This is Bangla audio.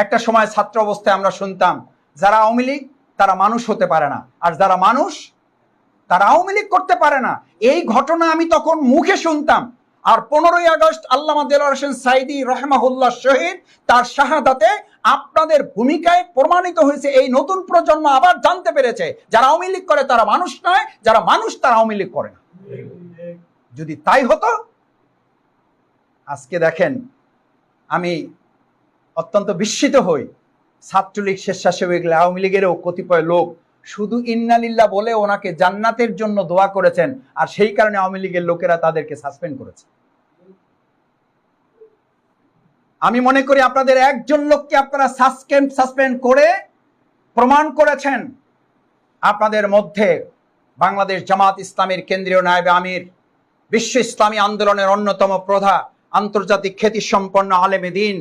একটা সময় ছাত্র অবস্থায় আমরা শুনতাম যারা আওয়ামী লীগ তারা মানুষ হতে পারে না, আর যারা মানুষ তারা আওয়ামী লীগ করতে পারে না। এই ঘটনা আমি তখন মুখে শুনতাম। আর 15ই আগস্ট আল্লামা দেলোয়ার হোসেন সাঈদী রাহমাহুল্লাহ শহীদ, তার শাহাদাতে আপনাদের ভূমিকায় প্রমাণিত হয়েছে। এই নতুন প্রজন্ম আবার জানতে পেরেছে যারা আওয়ামী লীগ করে তারা মানুষ নয়, যারা মানুষ তারা আওয়ামী লীগ করে না। যদি তাই হতো, আজকে দেখেন আমি অত্যন্ত বিস্মিত হই, ছাত্রলীগ স্বেচ্ছাসেবক আওয়ামী লীগেরও কতিপয় লোক শুধু ইন্নালিল্লাহ বলে ওনাকে জান্নাতের জন্য দোয়া করেছেন, আর সেই কারণে আওয়ামী লীগের লোকেরা তাদেরকে সাসপেন্ড করেছে। আমি মনে করি আপনাদের একজন লোককে আপনারা সাসপেন্ড করে প্রমাণ করেছেন আপনাদের মধ্যে বাংলাদেশ জামাত ইসলামীর কেন্দ্রীয় নায়েবে আমির, বিশ্ব ইসলামী আন্দোলনের অন্যতম প্রধান, আন্তর্জাতিক খ্যাতিসম্পন্ন আলেমে দ্বীন